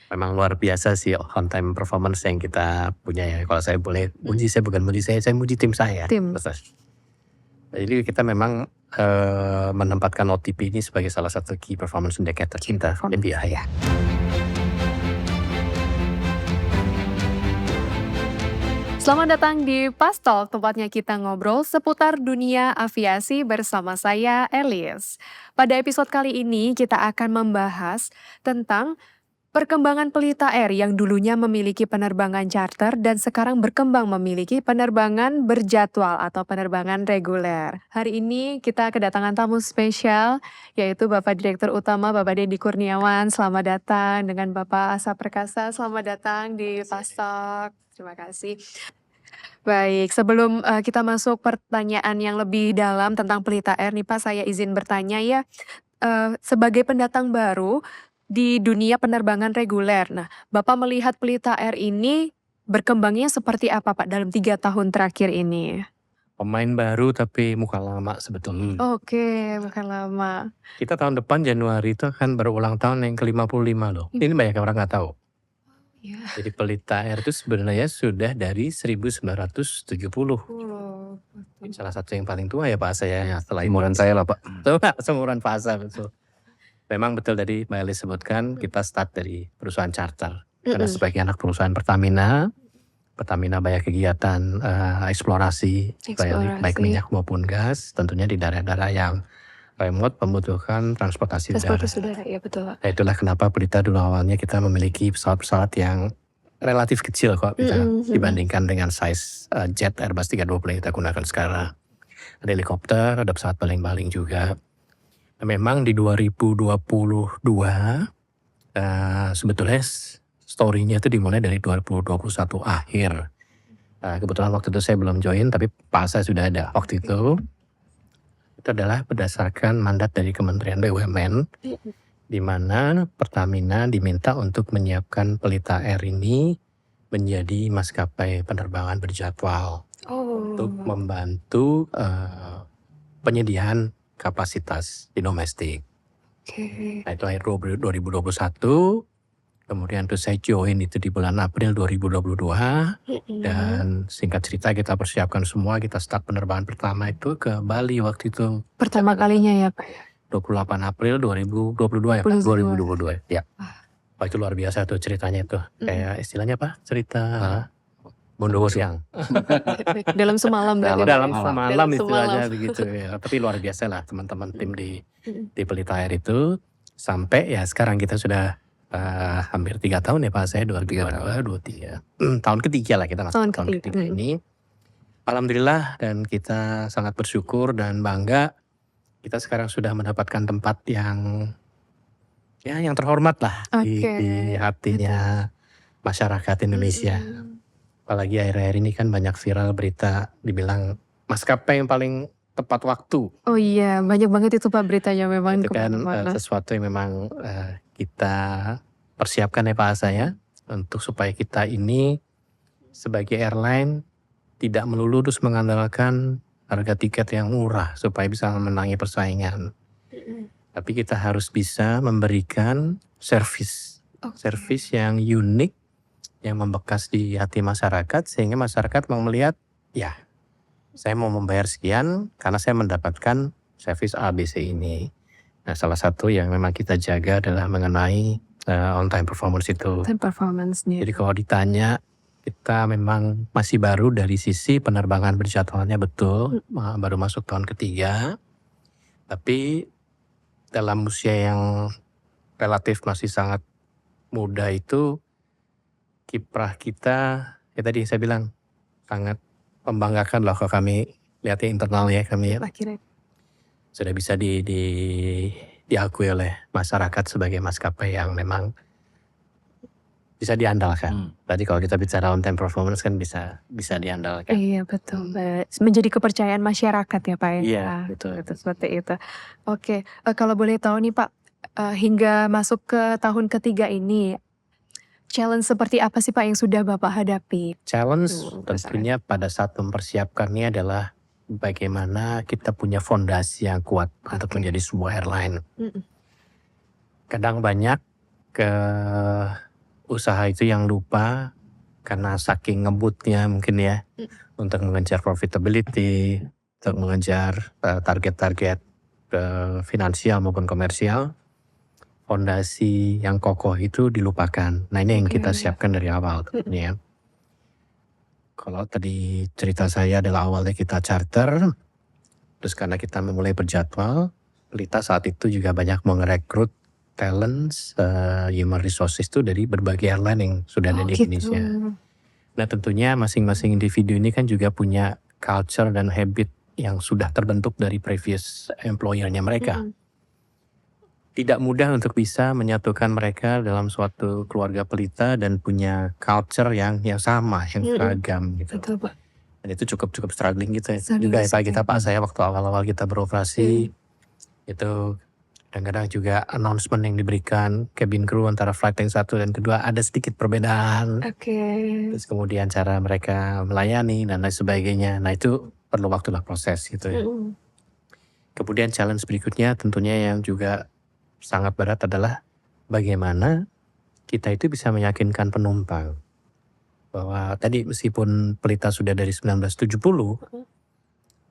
Memang luar biasa sih on time performance yang kita punya ya. Kalau saya boleh muji, saya bukan muji saya muji tim saya. Tim. Jadi kita memang menempatkan OTP ini sebagai salah satu key performance indicator kita, KPI ya. Selamat datang di Pas Talk, tempatnya kita ngobrol seputar dunia aviasi bersama saya, Elis. Pada episode kali ini kita akan membahas tentang perkembangan Pelita Air yang dulunya memiliki penerbangan charter dan sekarang berkembang memiliki penerbangan berjadwal atau penerbangan reguler. Hari ini kita kedatangan tamu spesial yaitu Bapak Direktur Utama Bapak Deddy Kurniawan. Selamat datang dengan Bapak Asa Perkasa. Selamat datang di Pas Talk. Terima kasih. Baik, sebelum kita masuk pertanyaan yang lebih dalam tentang Pelita Air nih Pak, saya izin bertanya ya. Sebagai pendatang baru di dunia penerbangan reguler. Nah, Bapak melihat Pelita Air ini berkembangnya seperti apa Pak dalam 3 tahun terakhir ini? Pemain baru tapi muka lama sebetulnya. Oke, bukan lama. Kita tahun depan Januari itu akan berulang tahun yang ke-55 loh. Ini banyak orang nggak tahu. Ya. Jadi Pelita Air itu sebenarnya sudah dari 1970. Salah satu yang paling tua ya Pak saya. Setelah Umuran saya lah Pak. Seumuran Pak Asa betul. Memang betul tadi Mbak Elis sebutkan kita start dari perusahaan charter. Karena sebagai anak perusahaan Pertamina banyak kegiatan eksplorasi baik minyak maupun gas. Tentunya di daerah-daerah yang remote membutuhkan transportasi udara. Ya betul. Nah, itulah kenapa Pelita dulu awalnya kita memiliki pesawat-pesawat yang relatif kecil kok dibandingkan dengan size jet Airbus 320 yang kita gunakan sekarang. Ada helikopter, ada pesawat baling-baling juga. Nah, memang di 2022 sebetulnya story-nya itu dimulai dari 2021 akhir. Kebetulan waktu itu saya belum join, tapi Pak Asa sudah ada waktu itu. Itu adalah berdasarkan mandat dari Kementerian BUMN, di mana Pertamina diminta untuk menyiapkan Pelita Air ini menjadi maskapai penerbangan berjadwal untuk membantu penyediaan kapasitas di domestik. Nah, itu akhir 2021. Kemudian tuh saya join itu di bulan April 2022. Dan singkat cerita kita persiapkan semua, kita start penerbangan pertama itu ke Bali waktu itu. Pertama kalinya ya Pak? 28 April 2022 ya Pak? 2022 ya. Wah, itu luar biasa tuh ceritanya itu. Kayak istilahnya apa? Cerita Bondowo siang. Dalam semalam. Dalam semalam istilahnya begitu ya. Tapi luar biasa lah teman-teman tim di Pelita Air itu. Sampai ya sekarang kita sudah hampir 3 tahun ya Pak, saya 23. Tahun ketiga lah kita masuk tahun ketiga ini. Alhamdulillah, dan kita sangat bersyukur dan bangga. Kita sekarang sudah mendapatkan tempat yang terhormat lah di hatinya masyarakat Indonesia. Apalagi akhir-akhir ini kan banyak viral berita dibilang maskapai yang paling tepat waktu. Oh iya, banyak banget itu Pak beritanya memang. Itu kan sesuatu yang memang kita persiapkan ya Pak Asa ya, untuk supaya kita ini sebagai airline tidak melulu terus mengandalkan harga tiket yang murah supaya bisa memenangi persaingan. Tapi kita harus bisa memberikan service yang unik, yang membekas di hati masyarakat, sehingga masyarakat mau melihat, ya saya mau membayar sekian karena saya mendapatkan service ABC ini. Nah, salah satu yang memang kita jaga adalah mengenai on time performance itu. Jadi kalau ditanya, kita memang masih baru dari sisi penerbangan berjadwalnya betul, baru masuk tahun ketiga. Tapi dalam usia yang relatif masih sangat muda itu, kiprah kita, ya tadi saya bilang, sangat membanggakan lah kalau kami lihatnya internal ya kami ya. Sudah bisa diakui oleh masyarakat sebagai maskapai yang memang bisa diandalkan. Tadi kalau kita bicara on time performance kan bisa diandalkan. Iya betul, menjadi kepercayaan masyarakat ya Pak ya. Iya betul. Seperti itu. Oke, kalau boleh tahu nih Pak, hingga masuk ke tahun ketiga ini, challenge seperti apa sih Pak yang sudah Bapak hadapi? Challenge tentunya pada saat mempersiapkannya adalah bagaimana kita punya fondasi yang kuat untuk menjadi sebuah airline. Kadang banyak usaha itu yang lupa karena saking ngebutnya mungkin ya untuk mengejar profitability, untuk mengejar target-target finansial maupun komersial, fondasi yang kokoh itu dilupakan. Nah ini yang kita siapkan dari awal tentunya. Kalau tadi cerita saya adalah awalnya kita charter, terus karena kita memulai berjadwal, Pelita saat itu juga banyak merekrut talents, human resources itu dari berbagai airline yang sudah ada di Indonesia. Nah tentunya masing-masing individu ini kan juga punya culture dan habit yang sudah terbentuk dari previous employer-nya mereka. Tidak mudah untuk bisa menyatukan mereka dalam suatu keluarga Pelita dan punya culture yang sama, yang seragam gitu. Betul, Pak. Dan itu cukup struggling gitu ya. Juga ya kita Pak, saya waktu awal-awal kita beroperasi itu kadang-kadang juga announcement yang diberikan cabin crew antara flight yang satu dan kedua ada sedikit perbedaan. Terus kemudian cara mereka melayani dan lain sebagainya. Nah itu perlu waktu lah proses gitu ya. Kemudian challenge berikutnya tentunya yang juga sangat berat adalah bagaimana kita itu bisa meyakinkan penumpang bahwa tadi meskipun Pelita sudah dari 1970,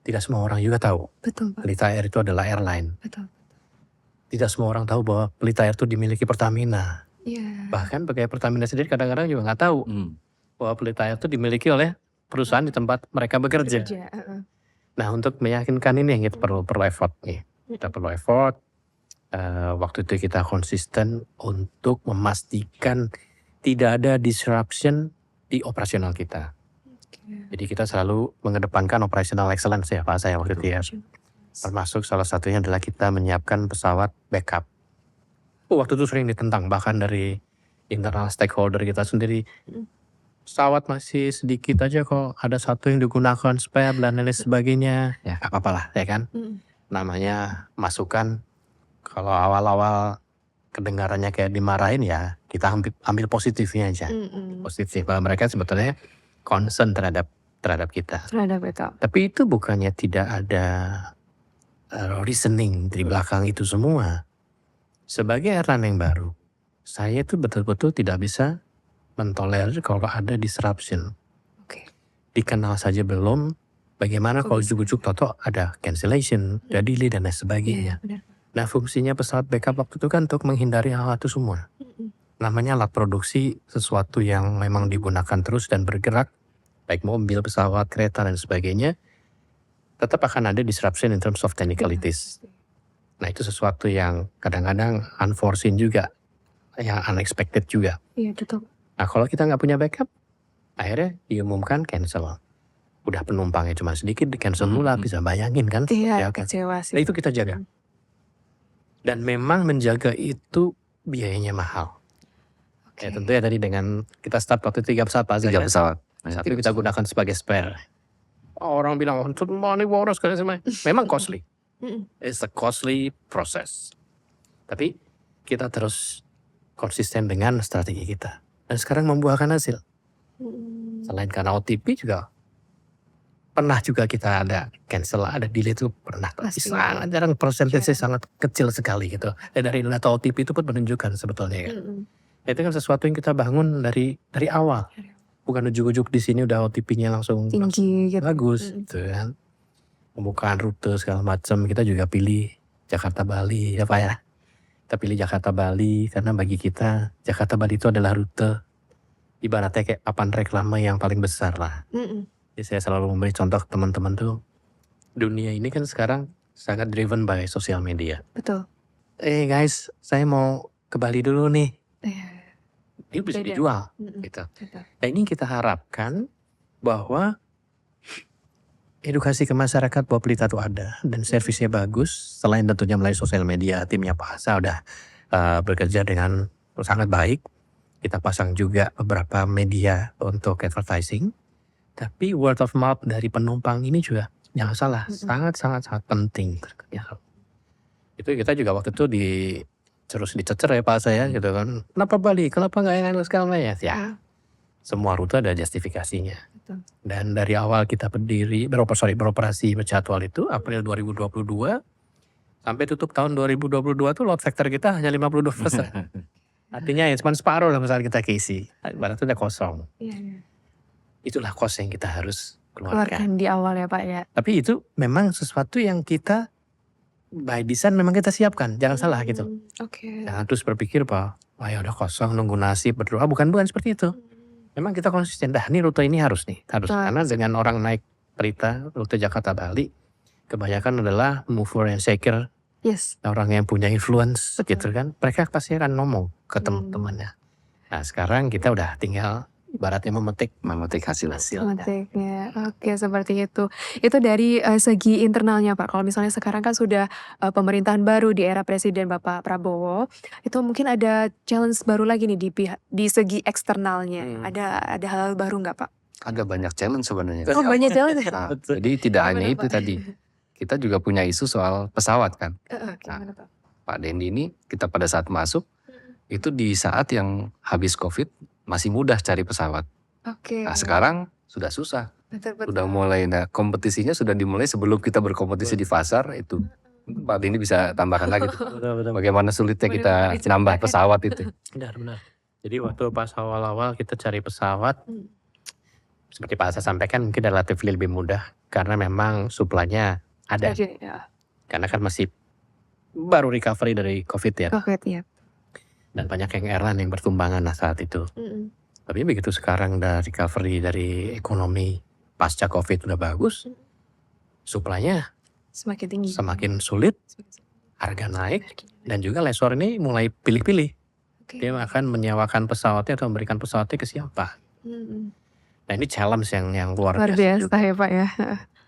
tidak semua orang juga tahu Betul, Pak. Pelita Air itu adalah airline. Betul. Tidak semua orang tahu bahwa Pelita Air itu dimiliki Pertamina. Iya. Bahkan pegawai Pertamina sendiri kadang-kadang juga nggak tahu bahwa Pelita Air itu dimiliki oleh perusahaan di tempat mereka bekerja. Nah untuk meyakinkan ini yang kita perlu effort nih. Kita perlu effort. Waktu itu kita konsisten untuk memastikan tidak ada disruption di operasional kita. Jadi kita selalu mengedepankan operational excellence ya Pak saya waktu itu ya. Termasuk salah satunya adalah kita menyiapkan pesawat backup. Waktu itu sering ditentang bahkan dari internal stakeholder kita sendiri. Pesawat masih sedikit aja kok, ada satu yang digunakan spare dan lain sebagainya. Ya gak apa-apa lah ya kan. Namanya masukan. Kalau awal-awal kedengarannya kayak dimarahin ya kita ambil positifnya aja. Positif bahwa mereka sebetulnya concern terhadap kita. Tapi itu bukannya tidak ada reasoning di belakang itu semua. Sebagai airline yang baru, saya itu betul-betul tidak bisa mentolerir kalau ada disruption. Dikenal saja belum, bagaimana kalau ujuk-ujuk toto ada cancellation, ada delay dan lain sebagainya. Nah fungsinya pesawat backup waktu itu kan untuk menghindari hal itu semua. Namanya alat produksi sesuatu yang memang digunakan terus dan bergerak, baik mobil, pesawat, kereta dan sebagainya, tetap akan ada disruption in terms of technicalities. Nah itu sesuatu yang kadang-kadang unforeseen juga, yang unexpected juga. Iya betul. Nah kalau kita nggak punya backup, akhirnya diumumkan cancel. Udah penumpangnya cuma sedikit, di cancel mula, bisa bayangin kan? Iya, kecewa sih. Nah itu kita jaga. Dan memang menjaga itu biayanya mahal. Ya tentunya tadi dengan kita start waktu 3 pesawat Pak. 3 pesawat. Satu kita gunakan sebagai spare. Orang bilang, money boros. Memang costly. It's a costly process. Tapi kita terus konsisten dengan strategi kita. Dan sekarang membuahkan hasil. Selain karena OTP juga pernah juga kita ada cancel, ada delay itu pernah. Tapi sangat jarang, persentase sangat kecil sekali gitu. Dan dari data OTP itu pun menunjukkan sebetulnya ya. Itu kan sesuatu yang kita bangun dari awal. Bukan ujuk-ujuk di sini udah OTP-nya langsung tinggi gitu. Bagus gitu kan. Pembukaan rute segala macam kita juga pilih Jakarta Bali ya Pak ya. Kita pilih Jakarta Bali karena bagi kita Jakarta Bali itu adalah rute ibaratnya kayak papan reklame yang paling besar lah. Jadi saya selalu memberi contoh ke teman-teman tuh, dunia ini kan sekarang sangat driven by sosial media. Betul. Guys, saya mau ke Bali dulu nih. Ini bisa Beda. dijual gitu. Nah ini kita harapkan bahwa edukasi ke masyarakat bahwa Pelita itu ada dan servisnya bagus. Selain tentunya melalui sosial media, timnya Pak Hasa udah bekerja dengan sangat baik. Kita pasang juga beberapa media untuk advertising. Tapi word of mouth dari penumpang ini juga jangan salah, sangat penting. Itu kita juga waktu itu terus dicecer ya Pak saya gitu kan. Kenapa Bali? Kenapa nggak yang segala macam ya? Semua rute ada justifikasinya. Betul. Dan dari awal kita beroperasi berjadwal itu April 2022 sampai tutup tahun 2022 tuh load factor kita hanya 52%. Artinya ya cuma separuh lah misalnya kita keisi. Ibaratnya udah kosong. Iya. Itulah cost yang kita harus keluarkan. Keluarkan di awal ya Pak ya. Tapi itu memang sesuatu yang kita by design memang kita siapkan. Jangan salah gitu. Oke. Jangan terus berpikir bahwa wah ya udah kosong nunggu nasib berdoa. Bukan seperti itu. Memang kita konsisten. Dah ini rute ini harus nih. Harus. Betul. Karena dengan orang naik Pelita, rute Jakarta Bali, kebanyakan adalah mover and shaker. Yes. Orang yang punya influence Betul. gitu kan. Mereka pasti akan ngomong ke teman-temannya. Nah sekarang kita udah tinggal ibaratnya memetik hasil-hasil. Memetiknya. Oke seperti itu. Itu dari segi internalnya Pak. Kalau misalnya sekarang kan sudah pemerintahan baru di era Presiden Bapak Prabowo. Itu mungkin ada challenge baru lagi nih di segi eksternalnya. Ada hal baru nggak Pak? Ada banyak challenge sebenarnya. Oh banyak challenge ya? Nah, jadi tidak Apa hanya tuh, itu Pak? tadi. Kita juga punya isu soal pesawat kan. Gimana Pak? Pak Dendi ini kita pada saat masuk itu di saat yang habis COVID masih mudah cari pesawat. Oke. Nah sekarang sudah susah. Betul. Sudah mulai, nah kompetisinya sudah dimulai sebelum kita berkompetisi di pasar itu. Pak Dendi bisa tambahkan lagi tuh. Betul. Bagaimana sulitnya kita Benar-benar nambah diceritakan. pesawat itu. Benar. Jadi waktu pas awal-awal kita cari pesawat, seperti Pak Asa sampaikan mungkin relatif lebih mudah. Karena memang supply-nya ada. Ya. Karena kan masih baru recovery dari COVID ya. COVID ya. Dan banyak yang airline yang bertumbangan saat itu. Tapi begitu sekarang udah recovery dari ekonomi pasca COVID udah bagus, supply-nya Semakin tinggi. semakin sulit, harga naik, dan juga lessor ini mulai pilih-pilih. Oke. Dia akan menyewakan pesawatnya atau memberikan pesawatnya ke siapa. Nah ini challenge yang luar Luar biasa. biasa ya Pak ya.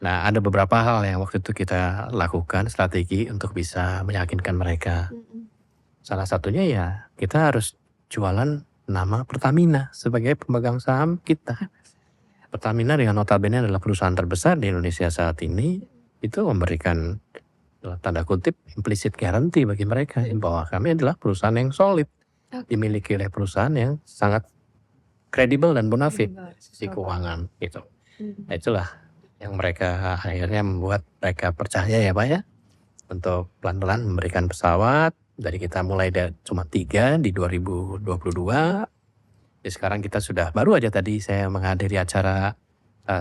Nah ada beberapa hal yang waktu itu kita lakukan strategi untuk bisa meyakinkan mereka. Salah satunya ya kita harus jualan nama Pertamina sebagai pemegang saham kita. Pertamina dengan notabene adalah perusahaan terbesar di Indonesia saat ini. Itu memberikan tanda kutip implicit guarantee bagi mereka bahwa kami adalah perusahaan yang solid. Dimiliki oleh perusahaan yang sangat kredibel dan bonafide di keuangan gitu. Nah itulah yang mereka akhirnya membuat mereka percaya ya Pak ya. Untuk pelan-pelan memberikan pesawat. Dari kita mulai cuma 3 di 2022. Jadi sekarang kita sudah baru aja tadi saya menghadiri acara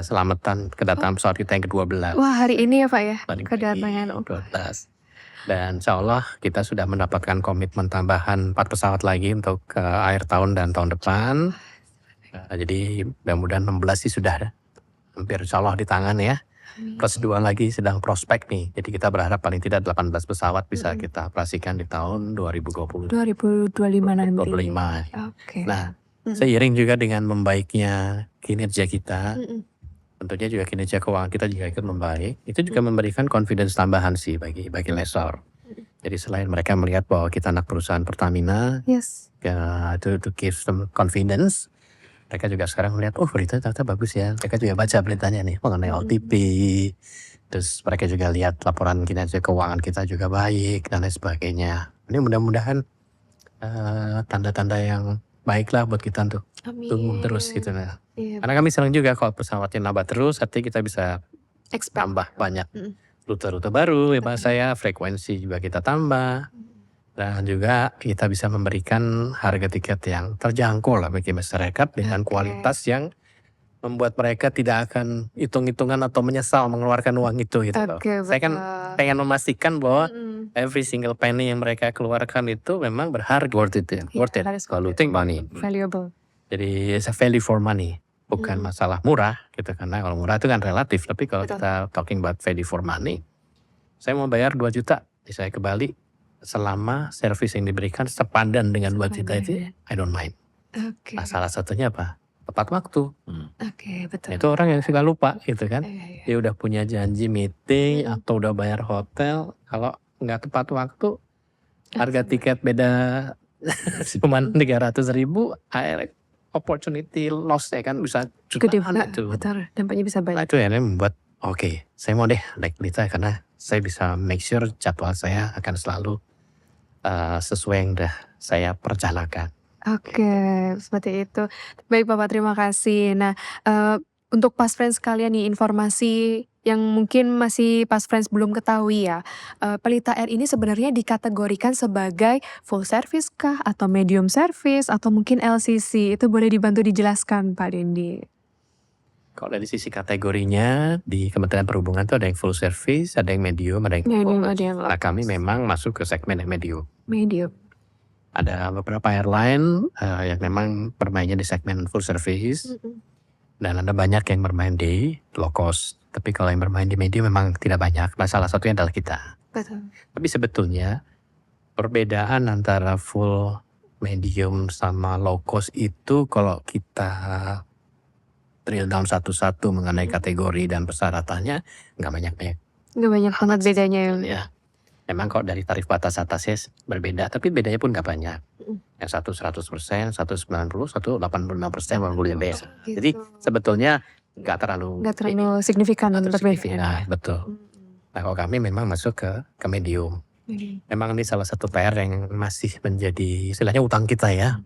selamatan kedatangan pesawat kita yang ke-12. Wah hari ini ya Pak ya. Paling Kedatangan. 12. Dan insya Allah kita sudah mendapatkan komitmen tambahan 4 pesawat lagi untuk akhir tahun dan tahun depan. Jadi mudah-mudahan 16 sih sudah hampir insya Allah di tangan ya. Plus 2 lagi sedang prospek nih. Jadi kita berharap paling tidak 18 pesawat bisa kita operasikan di tahun 2020. 2025 nanti. 2025. Oke. Nah, seiring juga dengan membaiknya kinerja kita, tentunya juga kinerja keuangan kita juga ikut membaik. Itu juga memberikan confidence tambahan sih bagi lessor. Jadi selain mereka melihat bahwa kita anak perusahaan Pertamina, Yes. to give them confidence, mereka juga sekarang melihat, oh beritanya ternyata bagus ya. Mereka juga baca beritanya nih mengenai OTP. Terus mereka juga lihat laporan kinerja keuangan kita juga baik dan lain sebagainya. Ini mudah-mudahan tanda-tanda yang baiklah buat kita untuk tumbuh terus gitu. Nah. Iya. Karena kami senang juga kalau pesawatnya nambah terus, artinya kita bisa Expand. tambah banyak rute-rute baru ya Pak saya, frekuensi juga kita tambah. Dan juga kita bisa memberikan harga tiket yang terjangkau lah bagi masyarakat dengan kualitas yang membuat mereka tidak akan hitung-hitungan atau menyesal mengeluarkan uang itu gitu loh. Saya kan pengen memastikan bahwa every single penny yang mereka keluarkan itu memang berharga. Worth it ya. Worth it. Kalau think money. Valuable. Jadi it's a value for money. Bukan masalah murah gitu. Karena kalau murah itu kan relatif. Tapi kalau kita talking about value for money. Saya mau bayar 2 juta. Saya ke Bali. Selama servis yang diberikan sepadan dengan 2 juta itu, I don't mind. Oke. Nah, salah satunya apa? Tepat waktu. Oke, betul. Itu orang yang suka lupa gitu kan. Iya. Dia udah punya janji meeting atau udah bayar hotel. Kalau nggak tepat waktu, harga tiket beda cuma 300.000, opportunity loss ya kan bisa Gede jutaan banget. itu. Betul. Dampaknya bisa Nah banyak. itu yang membuat oke, saya mau deh naik Pelita karena saya bisa make sure jadwal saya akan selalu sesuai yang udah saya perjalakan. Oke, seperti itu. Baik Bapak, terima kasih. Nah, untuk pas friends sekalian nih informasi yang mungkin masih Pas Friends belum ketahui ya, Pelita Air ini sebenarnya dikategorikan sebagai full service kah atau medium service atau mungkin LCC? Itu boleh dibantu dijelaskan Pak Dendi? Kalau dari sisi kategorinya di Kementerian Perhubungan itu ada yang full service, ada yang medium, ada yang Medium, low ada yang cost. Nah, kami low cost. memang masuk ke segmen yang medium. Medium. Ada beberapa airline yang memang bermainnya di segmen full service, dan ada banyak yang bermain di low cost. Tapi kalau yang bermain di medium memang tidak banyak. Nah, salah satunya adalah kita. Betul. Tapi sebetulnya perbedaan antara full, medium sama low cost itu kalau kita drill down satu-satu mengenai kategori dan persyaratannya nggak banyak-banyak. Nggak banyak banget bedanya Ya, memang kalau dari tarif batas atasnya berbeda, tapi bedanya pun nggak banyak. Yang satu 100%, satu 90%, satu 85%, 85%. Jadi sebetulnya nggak terlalu signifikan nggak terlalu berbeda. signifikan, betul. Nah, kalau kami memang masuk ke medium. Memang ini salah satu PR yang masih menjadi istilahnya utang kita ya,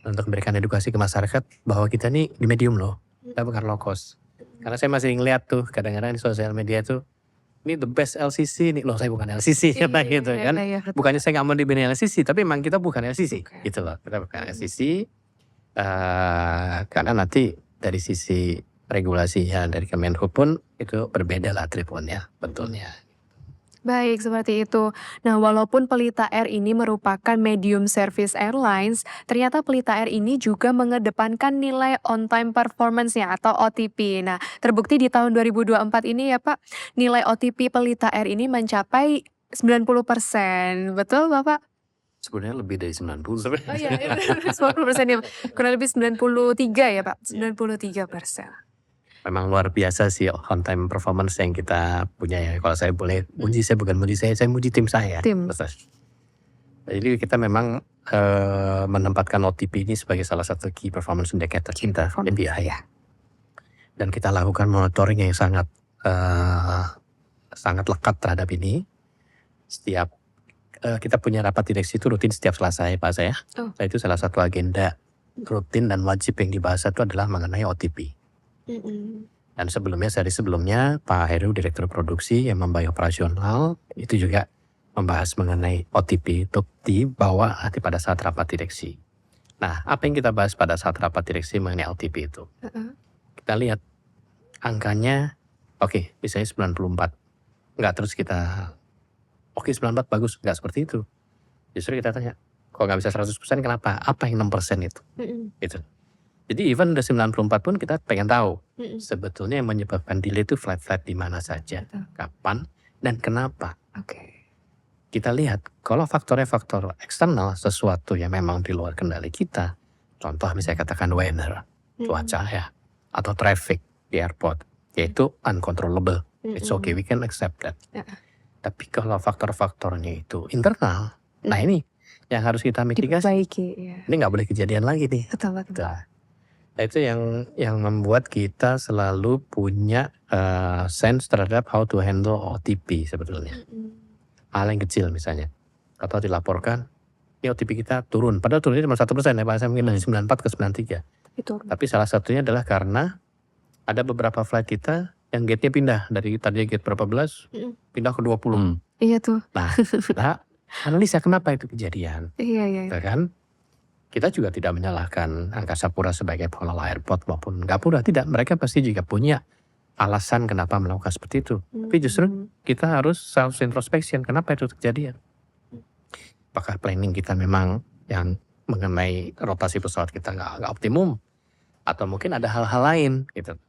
untuk memberikan edukasi ke masyarakat bahwa kita nih di medium loh, kita bukan low cost. Karena saya masih ngeliat tuh kadang-kadang di sosial media tuh, ini the best LCC nih, loh saya bukan LCC kata gitu kan. Bukannya saya nggak mau dibina LCC, tapi memang kita bukan LCC gitu loh, kita bukan LCC. Karena nanti dari sisi regulasinya dari Kemenhub pun itu berbeda lah tribunnya betulnya. Baik, seperti itu. Nah, walaupun Pelita Air ini merupakan medium service airlines, ternyata Pelita Air ini juga mengedepankan nilai on time performance-nya atau OTP. Nah, terbukti di tahun 2024 ini ya Pak, nilai OTP Pelita Air ini mencapai 90%. Betul Bapak? Sebenarnya lebih dari 90. Oh iya, 90% ya. Kurang lebih 93 ya Pak, 93%. Memang luar biasa sih on time performance yang kita punya ya. Kalau saya boleh muji, saya bukan muji saya muji tim saya. Tim. Jadi kita memang menempatkan OTP ini sebagai salah satu key performance indicator kita, KPI. Dan kita lakukan monitoring yang sangat lekat terhadap ini. Setiap kita punya rapat direksi itu rutin setiap Selasa ya Pak saya. Nah, itu salah satu agenda rutin dan wajib yang dibahas itu adalah mengenai OTP. Dan sehari sebelumnya Pak Heru Direktur Produksi yang membayar operasional itu juga membahas mengenai OTP itu dibawa pada saat rapat direksi. Nah, apa yang kita bahas pada saat rapat direksi mengenai OTP itu? Kita lihat angkanya, oke, misalnya 94. Enggak, terus kita, oke 94 bagus, enggak seperti itu. Justru kita tanya, kok nggak bisa 100% kenapa? Apa yang 6% itu? Gitu. Jadi even udah 94 pun kita pengen tahu sebetulnya yang menyebabkan delay itu flight di mana saja, kapan, dan kenapa. Kita lihat kalau faktornya faktor eksternal, sesuatu yang memang di luar kendali kita, contoh misalnya katakan weather, cuaca ya, atau traffic di airport, yaitu uncontrollable. It's okay, we can accept that. Tapi kalau faktor-faktornya itu internal, nah ini yang harus kita mitigasi. Ini nggak boleh kejadian lagi nih. Betul. Nah, itu yang membuat kita selalu punya sense terhadap how to handle OTP sebetulnya. Hal yang kecil misalnya, atau dilaporkan, ini OTP kita turun. Padahal turunnya cuma 1% ya Pak, saya mungkin dari 94 ke 93. Tapi salah satunya adalah karena ada beberapa flight kita yang gate-nya pindah. Dari tadinya gate berapa belas, pindah ke 20. Iya tuh. Nah, kita analisa kenapa itu kejadian. Iya. Kan? Kita juga tidak menyalahkan Angkasa Pura sebagai pengelola airport maupun Gapura. Tidak, mereka pasti juga punya alasan kenapa melakukan seperti itu. Tapi justru kita harus self introspection. Kenapa itu terjadi? Apakah planning kita memang yang mengenai rotasi pesawat kita nggak optimum? Atau mungkin ada hal-hal lain gitu.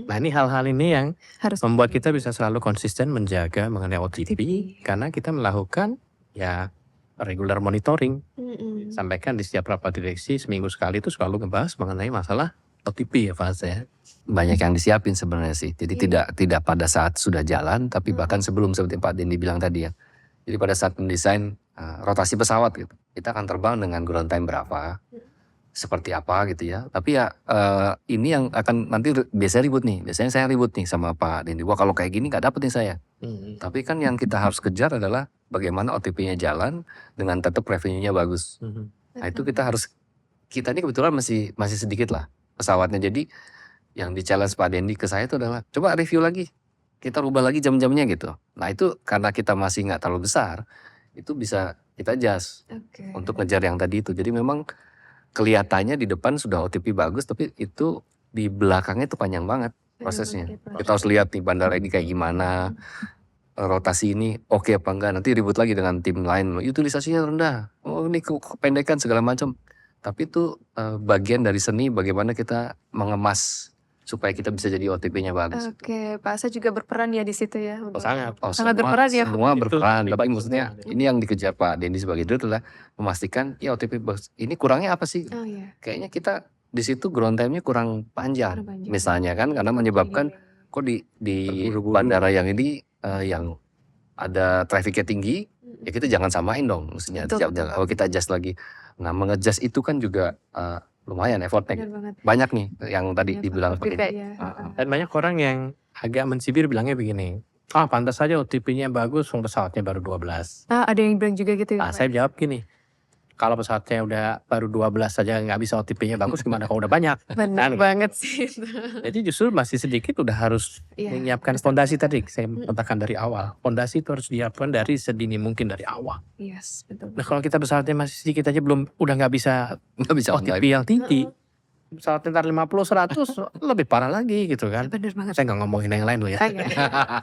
Nah, ini hal-hal ini yang harus membuat kita bisa selalu konsisten menjaga mengenai OTP. Karena kita melakukan ya regular monitoring. Sampaikan di setiap rapat direksi seminggu sekali itu selalu ngebahas mengenai masalah OTP ya Pak ya. Banyak yang disiapin sebenarnya sih. Jadi tidak pada saat sudah jalan, tapi bahkan sebelum seperti Pak Dendi bilang tadi ya. Jadi pada saat mendesain rotasi pesawat gitu, kita akan terbang dengan ground time berapa, seperti apa gitu ya. Tapi ya ini yang akan nanti biasanya ribut nih. Biasanya saya ribut nih sama Pak Dendi. Wah kalau kayak gini nggak dapet nih saya. Tapi kan yang kita harus kejar adalah bagaimana OTP-nya jalan dengan tetap revenue-nya bagus. Nah itu kita ini kebetulan masih sedikit lah pesawatnya. Jadi yang di challenge Pak Dendi ke saya itu adalah coba review lagi kita rubah lagi jam-jamnya gitu. Nah itu karena kita masih nggak terlalu besar, itu bisa kita adjust Oke. untuk ngejar yang tadi itu. Jadi memang kelihatannya di depan sudah OTP bagus, tapi itu di belakangnya itu panjang banget prosesnya. Kita harus lihat nih bandara ini kayak gimana, rotasi ini oke apa enggak. Nanti ribut lagi dengan tim lain, utilisasinya rendah, oh ini kependekan segala macam. Tapi itu bagian dari seni bagaimana kita mengemas supaya kita bisa jadi OTP-nya bagus. Oke, Pak Asa juga berperan ya di situ ya. Oh, sangat. Oh, Sangat berperan ya. semua Itu berperan. Tapi bagus maksudnya semua. ini yang dikejar Pak Dendi sebagai direktur adalah memastikan ya OTP bagus. Ini kurangnya apa sih? Oh iya. Kayaknya kita di situ ground time-nya kurang panjang. Kurang panjang. Misalnya kan karena menyebabkan kok di Terburu-buru. bandara yang ini yang ada trafficnya tinggi, ya kita jangan samain dong mestinya. Betul. Kalau kita adjust lagi. Nah, mengadjust itu kan juga lumayan effortnya. Benar banget. Banyak nih yang tadi Iya, dibilang OTP Pak Dendi. ya. Dan banyak orang yang agak mencibir bilangnya begini, pantas saja OTP-nya bagus, pesawatnya baru 12. Ada yang bilang juga gitu ya. Nah, Pak? saya jawab gini, kalau pesawatnya udah baru 12 saja nggak bisa OTP-nya bagus, gimana kalau udah banyak? Benar Kan? banget sih itu. Jadi justru masih sedikit udah harus Iya. menyiapkan fondasi tadi. Saya katakan dari awal, fondasi itu harus disiapkan dari sedini mungkin dari awal. Yes, betul. Nah kalau kita pesawatnya masih sedikit aja udah nggak bisa Nggak bisa on OTP time. yang tinggi, pesawat ntar 50-100 lebih parah lagi gitu kan. Benar banget. Saya nggak ngomongin yang lain loh ya. Ah, iya.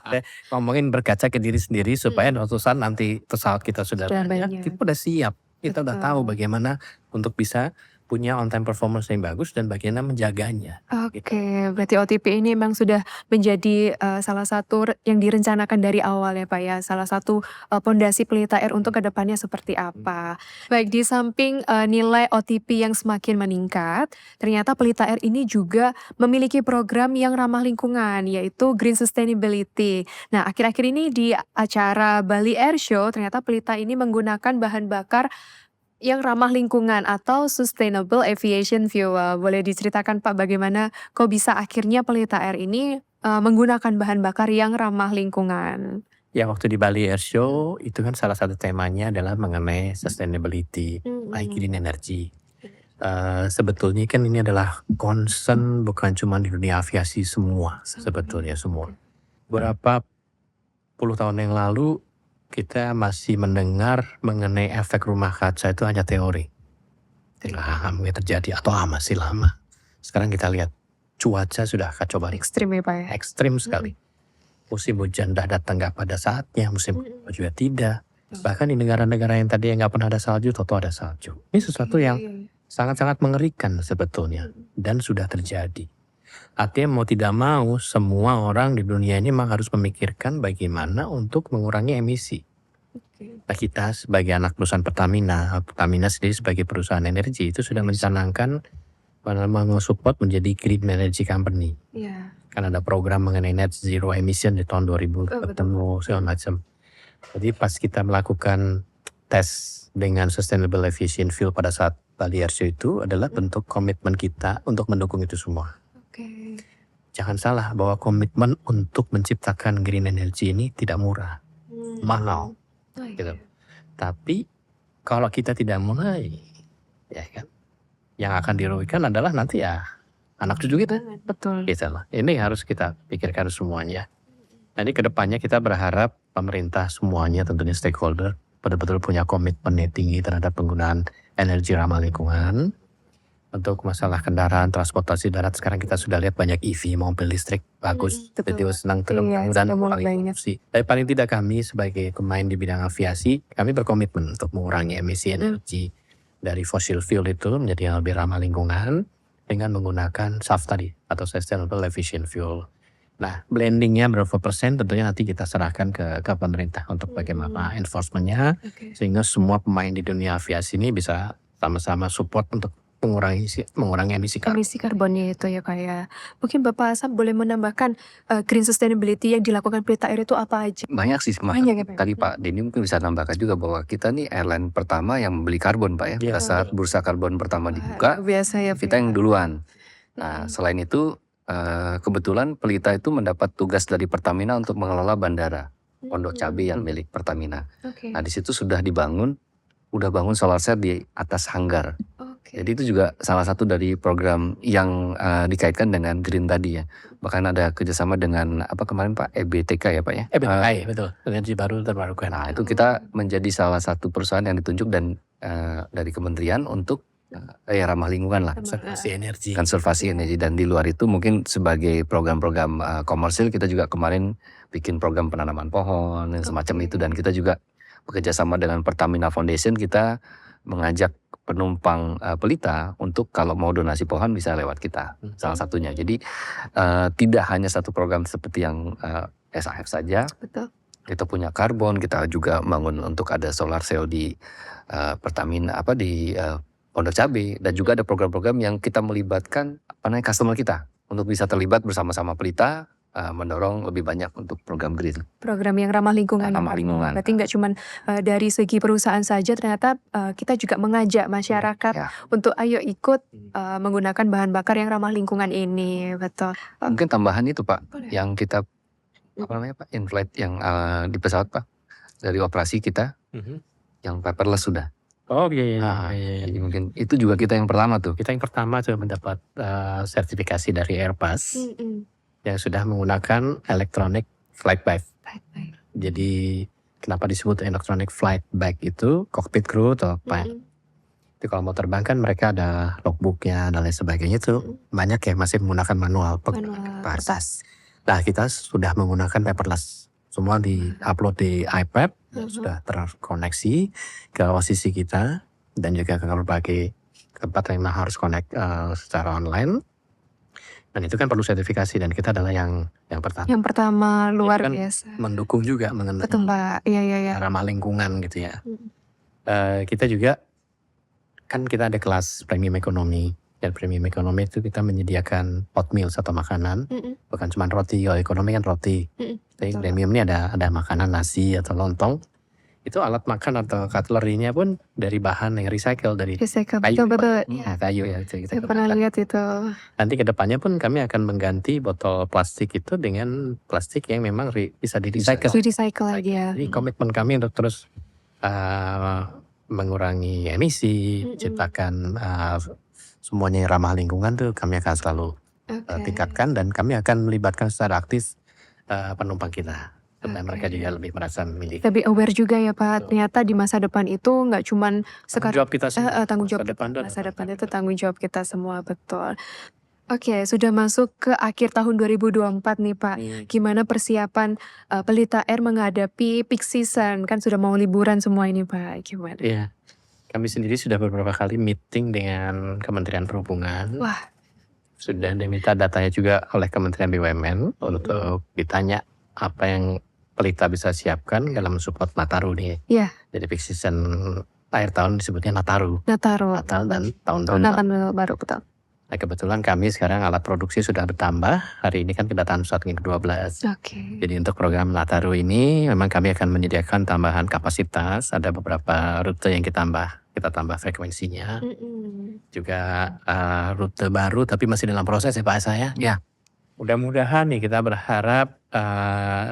Saya ngomongin berkaca ke diri sendiri supaya suatu saat nanti pesawat kita sudah Sudah banyak, banyak. kita udah siap. Kita udah Betul. tahu bagaimana untuk bisa punya on time performance yang bagus dan bagaimana menjaganya. Oke, berarti OTP ini memang sudah menjadi salah satu yang direncanakan dari awal ya Pak ya. Salah satu pondasi Pelita Air untuk kedepannya seperti apa. Baik, di samping nilai OTP yang semakin meningkat, ternyata Pelita Air ini juga memiliki program yang ramah lingkungan, yaitu Green Sustainability. Nah, akhir-akhir ini di acara Bali Air Show, ternyata Pelita ini menggunakan bahan bakar yang ramah lingkungan atau Sustainable Aviation Fuel. Boleh diceritakan Pak bagaimana kok bisa akhirnya Pelita Air ini menggunakan bahan bakar yang ramah lingkungan? Ya waktu di Bali Air Show itu kan salah satu temanya adalah mengenai sustainability, green energy. Sebetulnya kan ini adalah concern bukan cuma di dunia aviasi semua, sebetulnya semua. Berapa puluh tahun yang lalu kita masih mendengar mengenai efek rumah kaca itu hanya teori. Mungkin terjadi atau masih lama. Sekarang kita lihat cuaca sudah kacau balik, Ekstrim ya Pak ya? ekstrim sekali. Musim hujan dah datang nggak pada saatnya, musim panas juga tidak. Bahkan di negara-negara yang tadi nggak pernah ada salju, toto ada salju. Ini sesuatu yang sangat-sangat mengerikan sebetulnya dan sudah terjadi. Artinya mau tidak mau semua orang di dunia ini memang harus memikirkan bagaimana untuk mengurangi emisi. Nah kita sebagai anak perusahaan Pertamina sendiri sebagai perusahaan energi itu sudah mencanangkan mensupport menjadi green energy company. Iya. Kan ada program mengenai net zero emission di tahun 2040 segala macam. Jadi pas kita melakukan tes dengan sustainable aviation fuel pada saat Bali Air Show itu adalah bentuk komitmen kita untuk mendukung itu semua. Oke. Jangan salah bahwa komitmen untuk menciptakan green energy ini tidak murah, mahal. Gitu. Tapi kalau kita tidak mulai, ya kan, yang akan dirugikan adalah nanti ya anak cucu kita. Betul. Gitu lah. Ini harus kita pikirkan semuanya. Nanti kedepannya kita berharap pemerintah semuanya tentunya stakeholder betul-betul punya komitmen yang tinggi terhadap penggunaan energi ramah lingkungan. Untuk masalah kendaraan transportasi darat sekarang kita sudah lihat banyak EV mobil listrik bagus. Betul. Jadi senang Iya, terbang dan sudah mulai paling banyak. produksi. Tapi paling tidak kami sebagai pemain di bidang aviasi kami berkomitmen untuk mengurangi emisi energi dari fossil fuel itu menjadi yang lebih ramah lingkungan dengan menggunakan SAF tadi atau Sustainable Aviation Fuel. Nah blendingnya berapa persen tentunya nanti kita serahkan ke pemerintah untuk bagaimana enforcementnya sehingga semua pemain di dunia aviasi ini bisa sama-sama support untuk mengurangi emisi karbon. Emisi karbonnya itu ya Kak ya. Mungkin Bapak Asam boleh menambahkan green sustainability yang dilakukan Pelita Air itu apa aja? Banyak sih Banyak ya, Pak? Tadi Pak Denny mungkin bisa tambahkan juga bahwa kita nih airline pertama yang membeli karbon Pak ya. Iya. Pada saat bursa karbon pertama dibuka, Biasa ya Pak. kita yang duluan. Nah selain itu kebetulan Pelita itu mendapat tugas dari Pertamina untuk mengelola bandara Pondok Cabe yang milik Pertamina. Oke. Nah di situ sudah bangun solar cell di atas hanggar. Jadi itu juga salah satu dari program yang dikaitkan dengan green tadi ya. Bahkan ada kerjasama dengan apa kemarin Pak EBTK ya Pak ya. BTK betul, energi baru terbarukan. Nah itu kita menjadi salah satu perusahaan yang ditunjuk dan dari kementerian untuk ramah lingkungan lah. Konservasi energi. Konservasi energi, dan di luar itu mungkin sebagai program-program komersil kita juga kemarin bikin program penanaman pohon dan semacam itu, dan kita juga bekerja sama dengan Pertamina Foundation. Kita mengajak penumpang pelita untuk kalau mau donasi pohon bisa lewat kita, salah satunya. Jadi tidak hanya satu program seperti yang SAF saja. Betul. Kita punya karbon, kita juga bangun untuk ada solar cell di Pertamina di Pondok Cabe, dan juga ada program-program yang kita melibatkan customer kita untuk bisa terlibat bersama-sama pelita mendorong lebih banyak untuk program green. Program yang ramah lingkungan. Ramah lingkungan. Berarti nggak cuma dari segi perusahaan saja, ternyata kita juga mengajak masyarakat Ya. untuk ayo ikut menggunakan bahan bakar yang ramah lingkungan ini. Betul. Mungkin tambahan itu Pak, Boleh. yang kita Pak, in-flight yang di pesawat Pak, dari operasi kita yang paperless sudah. Oh iya. Jadi mungkin itu juga kita yang pertama tuh. Kita yang pertama sudah mendapat sertifikasi dari Airbus yang sudah menggunakan electronic flight bag. Jadi kenapa disebut electronic flight bag itu, cockpit crew atau apa? Itu kalau mau terbang kan mereka ada logbooknya dan lain sebagainya, itu banyak ya masih menggunakan manual kertas. Nah kita sudah menggunakan paperless. Semua di-upload di iPad, sudah terkoneksi ke OCC kita, dan juga ke berbagai tempat yang harus connect secara online. Dan itu kan perlu sertifikasi, dan kita adalah yang pertama. Yang pertama, luar Kan biasa. mendukung juga mengenai Betul Mbak, iya. ramah lingkungan gitu ya. Kita juga, kan kita ada kelas premium ekonomi. Dan premium ekonomi itu kita menyediakan hot meals atau makanan, bukan cuma roti. Kalau ekonomi kan roti. Tapi Betul. premium ini ada makanan, nasi atau lontong. Itu alat makan atau cutlery-nya pun dari bahan yang recycle, dari Recycle, kayu. betul. Kayu ya. Kita Saya pernah gunakan. lihat itu. Nanti ke depannya pun kami akan mengganti botol plastik itu dengan plastik yang memang bisa di-recycle. Recycle lagi ya. Jadi komitmen kami untuk terus mengurangi emisi, ciptakan semuanya yang ramah lingkungan tuh kami akan selalu tingkatkan, dan kami akan melibatkan secara aktif penumpang kita supaya mereka juga lebih merasa memiliki. Lebih aware juga ya Pak, ternyata di masa depan itu nggak cuman Tanggung sekarang jawab kita semua. tanggung jawab masa depan itu tanggung jawab kita semua, betul. Oke, sudah masuk ke akhir tahun 2024 nih Pak. Gimana persiapan Pelita Air menghadapi peak season? Kan sudah mau liburan semua ini Pak, gimana? Iya. Kami sendiri sudah beberapa kali meeting dengan Kementerian Perhubungan. Wah. Sudah diminta datanya juga oleh Kementerian BUMN untuk ditanya apa yang Pelita bisa siapkan dalam support Nataru nih. Iya. Jadi peak season akhir tahun disebutnya Nataru. Natal dan tahun baru, betul. Nah kebetulan kami sekarang alat produksi sudah bertambah. Hari ini kan kedatangan pesawat yang ke-12. Oke. Jadi untuk program Nataru ini memang kami akan menyediakan tambahan kapasitas. Ada beberapa rute yang kita tambah frekuensinya. Juga rute baru tapi masih dalam proses ya Pak saya. Ya. Mudah-mudahan nih kita berharap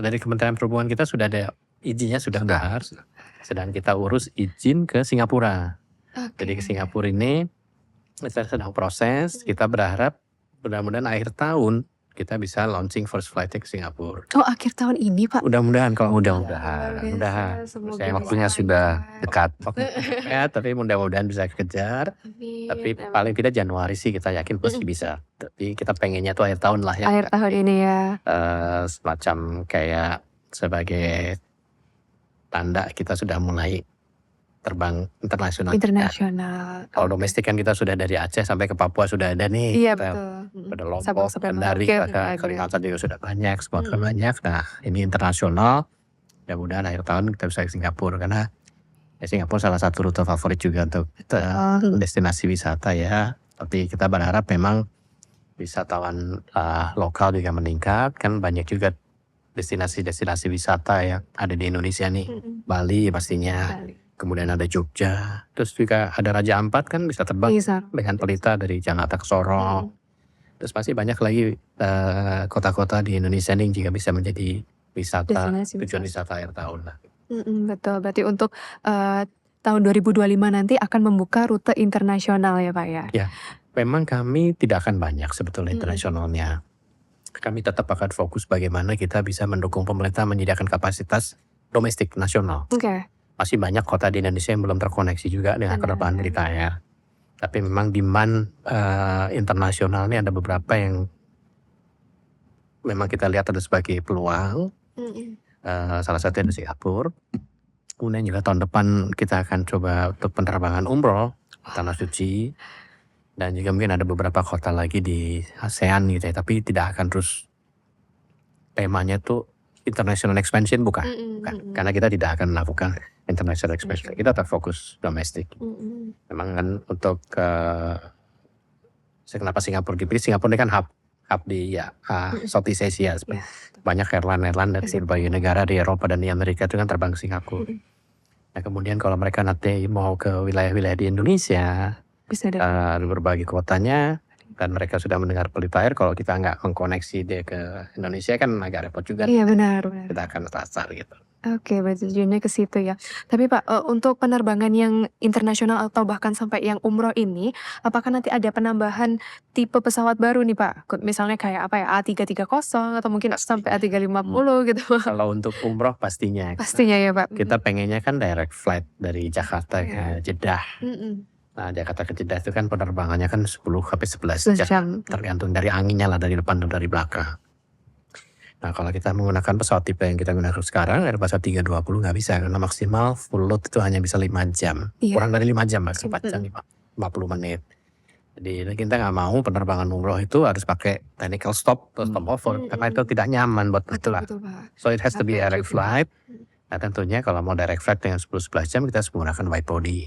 dari Kementerian Perhubungan kita sudah ada izinnya, sudah keluar. Sedang kita urus izin ke Singapura. Jadi ke Singapura ini kita sedang proses. Kita berharap mudah-mudahan akhir tahun kita bisa launching first flight-nya ke Singapura. Oh akhir tahun ini Pak? Mudah-mudahan kalau Mudah-mudahan. Semoga Saya Waktunya sudah dekat. ya, tapi mudah-mudahan bisa kejar. Tapi paling tidak Januari sih kita yakin pasti bisa. Tapi kita pengennya tuh akhir tahun lah ya. Akhir tahun ini ya. Semacam kayak sebagai tanda kita sudah mulai terbang internasional. Kalau domestik kan kita sudah dari Aceh sampai ke Papua sudah ada nih. Iya Kita betul. pada Lombok, Kendari, Merauke, Kalimantan juga sudah banyak, Sumatera banyak. Nah ini internasional. Mudah-mudahan akhir tahun kita bisa ke Singapura, karena Singapura salah satu rute favorit juga untuk destinasi wisata ya. Tapi kita berharap memang wisatawan lokal juga meningkat. Kan banyak juga destinasi-destinasi wisata yang ada di Indonesia nih. Bali pastinya. Kemudian ada Jogja. Terus juga ada Raja Ampat kan bisa terbang dengan Pelita dari Jakarta ke Sorong. Terus masih banyak lagi kota-kota di Indonesia ini juga bisa menjadi tujuan wisata akhir tahun lah. Betul, berarti untuk tahun 2025 nanti akan membuka rute internasional ya Pak ya? Ya, memang kami tidak akan banyak sebetulnya Mhm. internasionalnya. Kami tetap akan fokus bagaimana kita bisa mendukung pemerintah menyediakan kapasitas domestik nasional. Oke. Masih banyak kota di Indonesia yang belum terkoneksi juga dengan kedatangan Benar. berita ya. Tapi memang demand internasional ini ada beberapa yang memang kita lihat ada sebagai peluang. Mhm. Salah satunya di Singapura. Kemudian juga tahun depan kita akan coba untuk penerbangan umroh Tanah Suci. Dan juga mungkin ada beberapa kota lagi di ASEAN gitu ya. Tapi tidak akan terus temanya tuh international expansion bukan. Mhm. Karena kita tidak akan melakukan international expansion. Kita tetap fokus domestik. Mhm. Memang kan untuk kenapa Singapura dipilih? Singapura ini kan hub di Southeast Asia. Ya. Banyak airline dari berbagai negara di Eropa dan di Amerika itu kan terbang ke Singapura. Mhm. Nah kemudian kalau mereka nanti mau ke wilayah-wilayah di Indonesia, Bisa ada. di berbagai kotanya, dan mereka sudah mendengar Pelita Air, kalau kita nggak mengkoneksi dia ke Indonesia kan agak repot juga. Iya benar. Kita akan sasar gitu. Oke, berarti tujuannya ke situ ya. Tapi Pak, untuk penerbangan yang internasional atau bahkan sampai yang umroh ini, apakah nanti ada penambahan tipe pesawat baru nih Pak? Misalnya kayak apa ya, A330 atau mungkin sampai A350 gitu. Kalau untuk umroh pastinya. Pastinya ya Pak. Kita pengennya kan direct flight dari Jakarta ke Jeddah. Mhm. Nah Jakarta ke Jeddah itu kan penerbangannya kan 10 sampai 11 11 jam. jam. Tergantung dari anginnya lah, dari depan dan dari belakang. Nah kalau kita menggunakan pesawat tipe yang kita gunakan sekarang, Airbus A320 nggak bisa. Karena maksimal full load itu hanya bisa 5 jam. Iya. Kurang dari 5 jam, 4 jam, 50 menit. Jadi kita nggak mau penerbangan umroh itu harus pakai technical stop atau stopover. Karena itu tidak nyaman buat Betul, itulah. betul Pak. So it has to be Capek direct juga. flight. Nah tentunya kalau mau direct flight dengan 10-11 jam kita harus menggunakan wide body.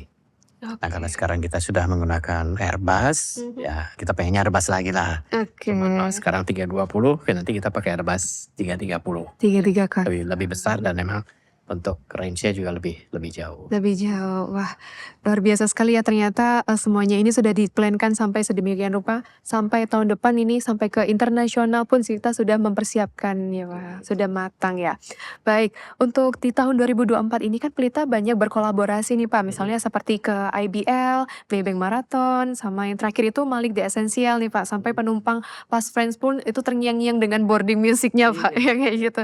Nah karena sekarang kita sudah menggunakan Airbus, ya kita pengennya Airbus lagi lah. Oke. Cuma sekarang 320, nanti kita pakai Airbus 330. 3 Lebih besar dan memang untuk range-nya juga lebih jauh. Lebih jauh. Wah, luar biasa sekali ya ternyata semuanya ini sudah diplankan sampai sedemikian rupa. Sampai tahun depan ini sampai ke internasional pun kita sudah mempersiapkan ya Pak. Sudah matang ya. Baik, untuk di tahun 2024 ini kan Pelita banyak berkolaborasi nih Pak. Misalnya seperti ke IBL, Maybank Marathon, sama yang terakhir itu Malik The Essential nih Pak. Sampai penumpang pas Friends pun itu terngiang-ngiang dengan boarding musiknya Pak. Ya kayak gitu.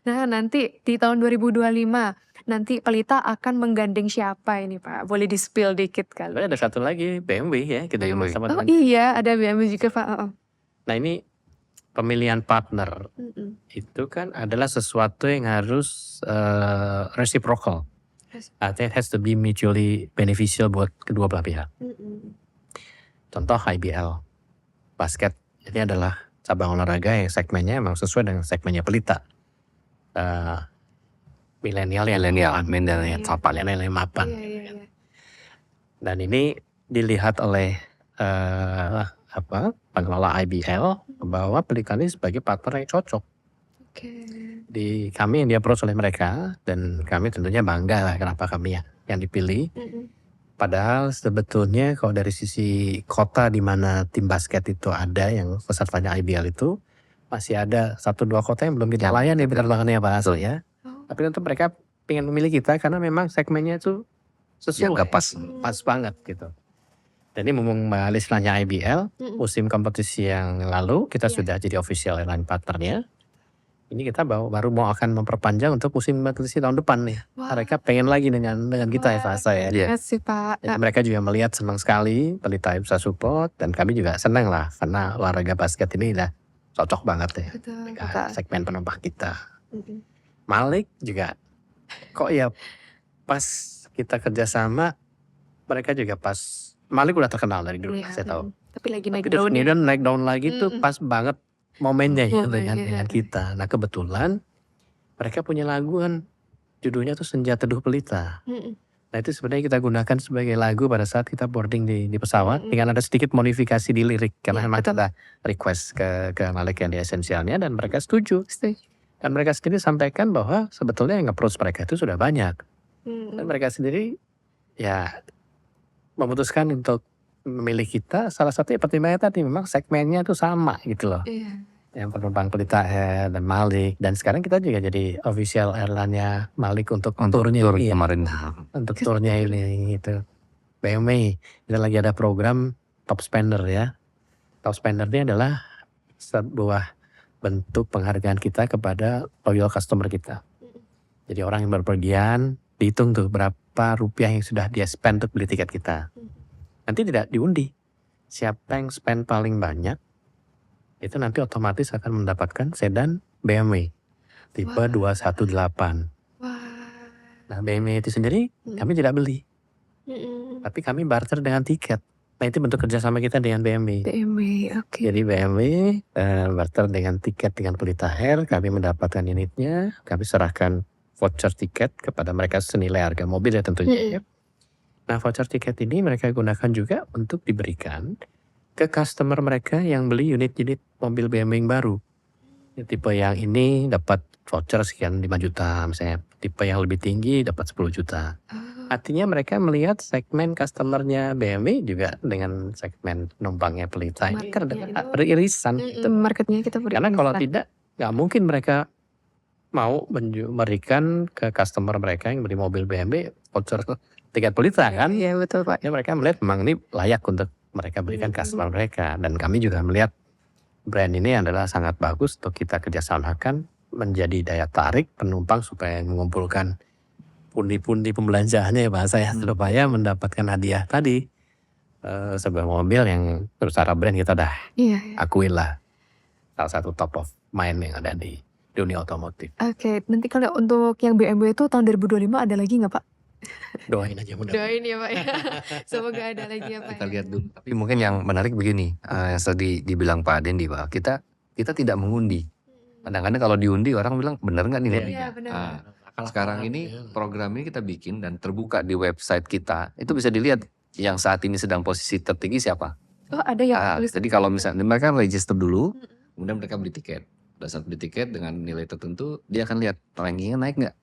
Nah nanti di tahun 2025 nanti Pelita akan menggandeng siapa ini Pak? Boleh di-spill dikit kali? Ada satu lagi BMW ya, kita BMW. sama Oh dengan. iya, ada BMW juga Pak. Nah ini pemilihan partner itu kan adalah sesuatu yang harus reciprocal. Artinya it has to be mutually beneficial buat kedua belah pihak. Contoh IBL, basket. Ini adalah cabang olahraga yang segmennya memang sesuai dengan segmennya Pelita. Milenial mapan. Dan ini dilihat oleh pengelola IBL bahwa Pelita ini sebagai partner yang cocok. Di kami yang di-approach oleh mereka, dan kami tentunya bangga lah kenapa kami yang dipilih. Padahal sebetulnya kalau dari sisi kota di mana tim basket itu ada yang pesertanya IBL itu, masih ada 1-2 kota yang belum kita layani penerbangannya Pak Asli ya. Tapi tentu mereka pengen memilih kita karena memang segmennya itu sesuai, pas banget gitu. Dan ini mumpung Mbak Alis nanya IBL, musim kompetisi yang lalu kita sudah jadi official airline partnernya. Ini kita baru mau akan memperpanjang untuk musim kompetisi tahun depan nih. Mereka pengen lagi dengan kita ya Fasa ya. Makasih Pak. Jadi mereka juga melihat senang sekali Pelita bisa support, dan kami juga senang lah karena olahraga basket ini udah cocok banget ya dengan segmen penumpang kita. Malik juga kok ya pas kita kerjasama, mereka juga pas Malik udah terkenal dari dulu saya tahu. Tapi lagi Tapi naik daun lagi tuh pas banget momennya ya dengan kita. Nah kebetulan mereka punya lagu kan judulnya tuh Senja Teduh Pelita. Nah itu sebenarnya kita gunakan sebagai lagu pada saat kita boarding di pesawat dengan ada sedikit modifikasi di lirik karena memang kita request ke Malik yang di esensialnya dan mereka setuju. Dan mereka sendiri sampaikan bahwa sebetulnya yang approach mereka itu sudah banyak. Dan mereka sendiri ya memutuskan untuk memilih kita, salah satunya pertimbangannya tadi memang segmennya itu sama gitu loh. yang penumpang Pelita Air dan Malik, dan sekarang kita juga jadi official airline-nya Malik untuk turnya Tur ini ya, kemarin. untuk turnya ini gitu. BMW kita lagi ada program Top Spender ya. Top Spender ini adalah sebuah bentuk penghargaan kita kepada loyal customer kita. Jadi orang yang berpergian dihitung tuh berapa rupiah yang sudah dia spend untuk beli tiket kita. Nanti tidak diundi. Siapa yang spend paling banyak itu nanti otomatis akan mendapatkan sedan BMW tipe Wah. 218. Wah. Nah BMW itu sendiri kami tidak beli, Mm-mm. tapi kami barter dengan tiket. Nah itu bentuk kerjasama kita dengan BMW. BMW, oke. Jadi BMW barter dengan tiket dengan Pelita Air, kami mendapatkan unitnya, kami serahkan voucher tiket kepada mereka senilai harga mobil ya tentunya. Ya. Nah voucher tiket ini mereka gunakan juga untuk diberikan ke customer mereka yang beli unit-unit mobil BMW yang baru. Ya, tipe yang ini dapat voucher sekian 5 juta misalnya. Tipe yang lebih tinggi dapat 10 juta. Artinya mereka melihat segmen customernya BMW juga dengan segmen penumpangnya Pelita. Ini kan Marketnya ada irisan. Itu marketnya kita beri. Karena kalau tidak, nggak mungkin mereka mau memberikan ke customer mereka yang beli mobil BMW voucher tiket Pelita kan. Iya betul Pak. Ya mereka melihat memang ini layak untuk mereka berikan customer mereka. Dan kami juga melihat brand ini adalah sangat bagus untuk kita kerjasamakan menjadi daya tarik penumpang supaya mengumpulkan pundi-pundi pembelanjaannya ya bahasa ya, supaya mendapatkan hadiah tadi. Sebuah mobil yang secara brand kita dah Iya. akuin lah salah satu top of mind yang ada di dunia otomotif. Oke, nanti kalau untuk yang BMW itu tahun 2025 ada lagi nggak Pak? Doain aja mudah. Doain ya Pak ya. Semoga ada lagi ya Pak. Kita lihat dulu. Tapi mungkin yang menarik begini, yang tadi dibilang Pak Dendi bahwa kita tidak mengundi. Kadang-kadang kalau diundi orang bilang benar nggak nilainya? Iya benar. Sekarang ini program ini kita bikin dan terbuka di website kita. Itu bisa dilihat yang saat ini sedang posisi tertinggi siapa. Oh ada yang tulis. Jadi kalau misalnya mereka register dulu, kemudian mereka beli tiket. Pada saat beli tiket dengan nilai tertentu, dia akan lihat rankingnya naik nggak.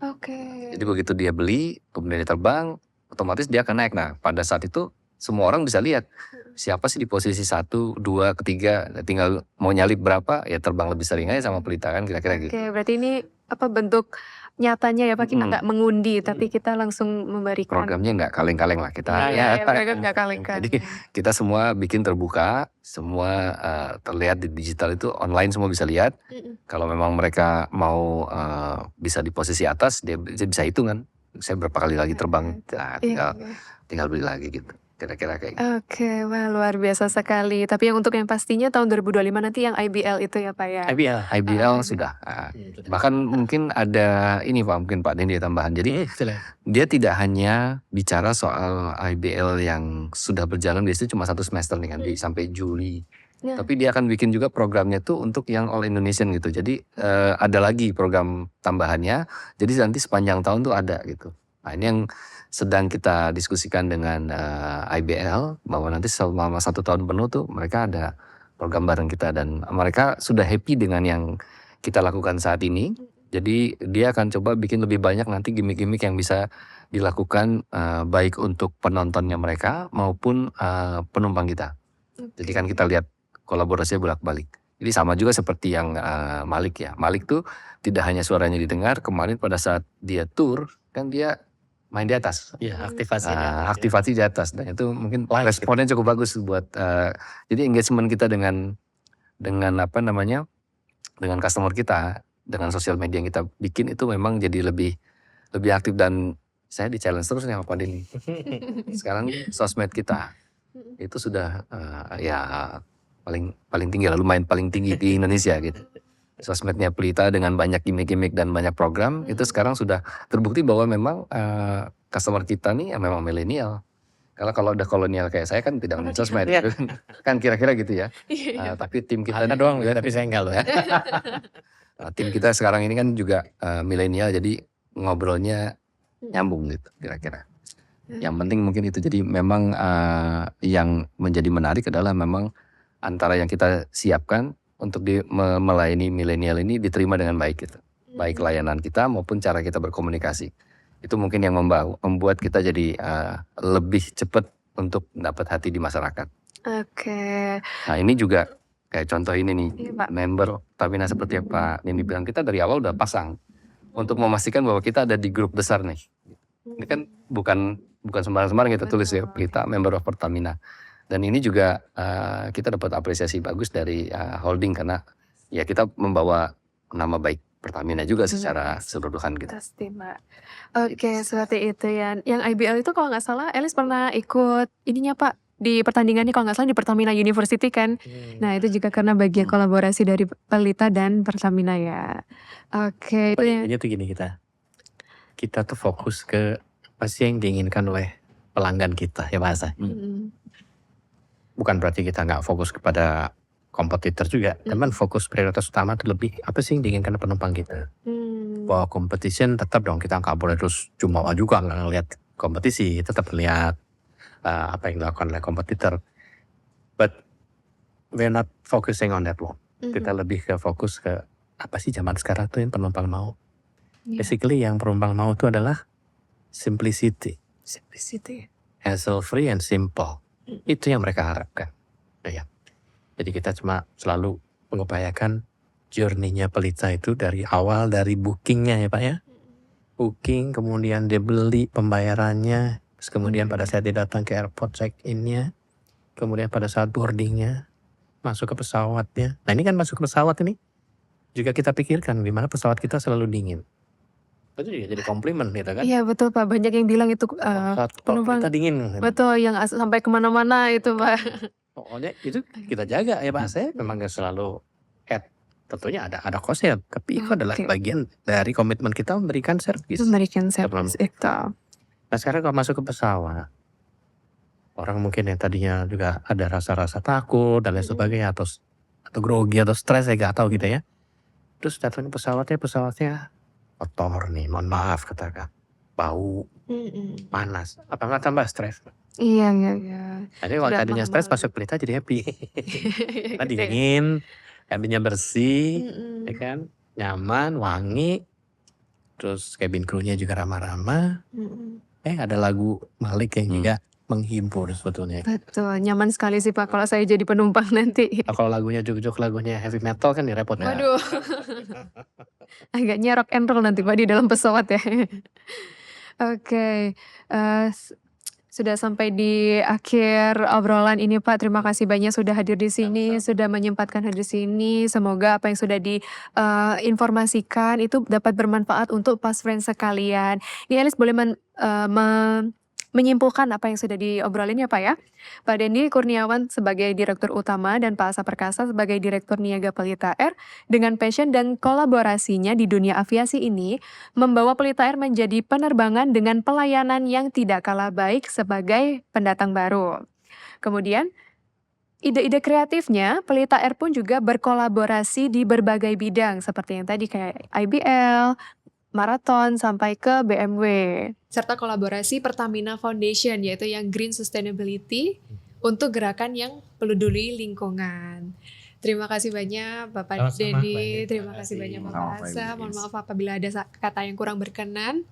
Oke. Jadi begitu dia beli, kemudian dia terbang, otomatis dia akan naik. Nah pada saat itu semua orang bisa lihat siapa sih di posisi 1, 2, ketiga. Tinggal mau nyalip berapa, ya terbang lebih sering aja sama Pelita kan kira-kira gitu. Oke, berarti ini apa bentuk nyatanya ya Pak, kita nggak mengundi tapi kita langsung memberikan. Programnya nggak kaleng-kaleng lah kita. Ya, mereka nggak kalengkan. Jadi kita semua bikin terbuka, semua terlihat di digital itu online semua bisa lihat. Kalau memang mereka mau bisa di posisi atas, dia bisa hitung kan. Saya berapa kali lagi terbang, nah, tinggal beli lagi gitu. Kira-kira kayak gitu. Oke, wah luar biasa sekali. Tapi yang untuk yang pastinya tahun 2025 nanti yang IBL itu ya Pak ya. IBL sudah. Bahkan mungkin ada ini Pak, mungkin Pak Dendi tambahan. Jadi dia tidak hanya bicara soal IBL yang sudah berjalan biasanya cuma 1 semester nih kan, sampai Juli. Ya. Tapi dia akan bikin juga programnya tuh untuk yang all Indonesian gitu. Jadi ada lagi program tambahannya. Jadi nanti sepanjang tahun tuh ada gitu. Nah ini yang sedang kita diskusikan dengan IBL bahwa nanti selama 1 tahun penuh tuh mereka ada program bareng kita dan mereka sudah happy dengan yang kita lakukan saat ini. Jadi dia akan coba bikin lebih banyak nanti gimmick-gimmick yang bisa dilakukan baik untuk penontonnya mereka maupun penumpang kita. Jadi kan kita lihat kolaborasinya bolak-balik. Jadi sama juga seperti yang Malik ya. Malik tuh tidak hanya suaranya didengar, kemarin pada saat dia tour kan dia main di atas. Iya, aktivasi. Aktivasi di atas. Dan itu mungkin responnya cukup bagus buat jadi engagement kita dengan apa namanya? Dengan customer kita, dengan sosial media yang kita bikin itu memang jadi lebih aktif dan saya di challenge terus nih sama Pak Denny. Sekarang sosmed kita itu sudah ya paling tinggi lah, lumayan paling tinggi di Indonesia gitu. Sosmednya Pelita dengan banyak gimmick-gimmick dan banyak program itu sekarang sudah terbukti bahwa memang customer kita nih ya memang milenial. Kalau udah kolonial kayak saya kan tidak main sosmed, kan kira-kira gitu ya. Tapi tim kita doang ya, tapi saya enggak loh ya. Tim kita sekarang ini kan juga milenial, jadi ngobrolnya nyambung gitu kira-kira. Yang penting mungkin itu, jadi memang yang menjadi menarik adalah memang antara yang kita siapkan untuk melayani milenial ini diterima dengan baik gitu. Baik layanan kita maupun cara kita berkomunikasi. Itu mungkin yang membuat kita jadi lebih cepat untuk dapat hati di masyarakat. Oke. Nah ini juga Kayak contoh ini nih, Iya, Pak. member Pertamina seperti yang Pak Nindi bilang, kita dari awal udah pasang untuk memastikan bahwa kita ada di grup besar nih. Ini kan bukan sembarang-sembarang kita tulis ya, Betul. kita member of Pertamina. Dan ini juga kita dapat apresiasi bagus dari holding karena ya kita membawa nama baik Pertamina juga secara keseluruhan gitu. Pasti, Mbak. Oke, seperti itu ya. Yang IBL itu kalau nggak salah Elis pernah ikut ininya, Pak, di pertandingannya kalau nggak salah di Pertamina University kan. Nah, itu juga karena bagian kolaborasi dari Pelita dan Pertamina ya. Oke. Intinya tuh gini, kita tuh fokus ke apa sih yang diinginkan oleh pelanggan kita ya bahasa. Mm-mm. Bukan berarti kita nggak fokus kepada kompetitor juga, teman fokus prioritas utama tuh lebih apa sih yang diinginkan penumpang kita. Hmm. Bahwa competition tetap dong, kita nggak boleh terus cuma juga nggak ngeliat kompetisi, tetap lihat apa yang dilakukan oleh kompetitor. But we're not focusing on that one. Kita lebih ke fokus ke apa sih zaman sekarang tuh yang penumpang mau. Iya. Basically yang penumpang mau itu adalah simplicity, Simplicity. hassle free and simple. Itu yang mereka harapkan. Ya. Jadi kita cuma selalu mengupayakan journey-nya Pelita itu dari awal, dari bookingnya ya Pak ya. Booking, kemudian dia beli pembayarannya, terus kemudian pada saat dia datang ke airport check-in-nya, kemudian pada saat boarding-nya, masuk ke pesawatnya. Nah ini kan masuk ke pesawat ini, juga kita pikirkan di mana pesawat kita selalu dingin. Itu juga jadi komplimen gitu kan. Iya betul Pak, banyak yang bilang itu Pesawat kok penumpang kita dingin. betul yang sampai kemana-mana itu Pak. Pokoknya itu kita jaga ya Pak. Saya memang nggak selalu tentunya ada cost-nya, tapi itu adalah Oke. bagian dari komitmen kita memberikan servis. Memberikan service itu. Nah sekarang kalau masuk ke pesawat, orang mungkin yang tadinya juga ada rasa-rasa takut dan lain sebagainya atau grogi atau stres, saya nggak tahu gitu ya. Terus datang ke pesawatnya kotor nih, mohon maaf katakan, bau, panas, apa nggak tambah stres? Iya. Jadi kalau Sudah tadinya paham stres banget. masuk Pelita jadi happy, kan Gitu ya. dingin, kabinnya bersih, Mm-mm. ya kan, nyaman, wangi, terus cabin crew-nya juga ramah-ramah. Mm-mm. Ada lagu Malik yang juga menghibur sebetulnya. Betul, nyaman sekali sih Pak kalau saya jadi penumpang nanti. Nah, kalau lagunya juk-juk, lagunya heavy metal kan repot ya. Waduh. Agaknya rock and roll nanti Pak di dalam pesawat ya. Oke, sudah sampai di akhir obrolan ini Pak. Terima kasih banyak sudah hadir di sini, sudah menyempatkan hadir di sini. Semoga apa yang sudah diinformasikan itu dapat bermanfaat untuk pas friends sekalian. Ini Elis boleh menyimpulkan apa yang sudah diobrolin ya Pak ya. Pak Dendi Kurniawan sebagai Direktur Utama dan Pak Asa Perkasa sebagai Direktur Niaga Pelita Air dengan passion dan kolaborasinya di dunia aviasi ini membawa Pelita Air menjadi penerbangan dengan pelayanan yang tidak kalah baik sebagai pendatang baru. Kemudian ide-ide kreatifnya, Pelita Air pun juga berkolaborasi di berbagai bidang seperti yang tadi kayak IBL, Marathon sampai ke BMW. Serta kolaborasi Pertamina Foundation yaitu yang Green Sustainability untuk gerakan yang peduli lingkungan. Terima kasih banyak Bapak Sama-sama, Dedi, Mbak. terima kasih banyak Sama-sama, Bapak Pak Asa. Elis. Mohon maaf apabila ada kata yang kurang berkenan.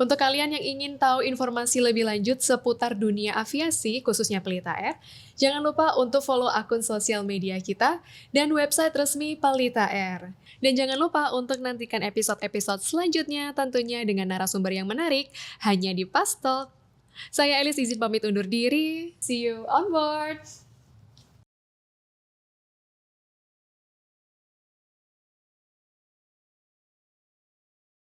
Untuk kalian yang ingin tahu informasi lebih lanjut seputar dunia aviasi, khususnya Pelita Air, jangan lupa untuk follow akun sosial media kita dan website resmi Pelita Air. Dan jangan lupa untuk nantikan episode-episode selanjutnya tentunya dengan narasumber yang menarik hanya di Pastok. Saya Elis izin pamit undur diri. See you on board.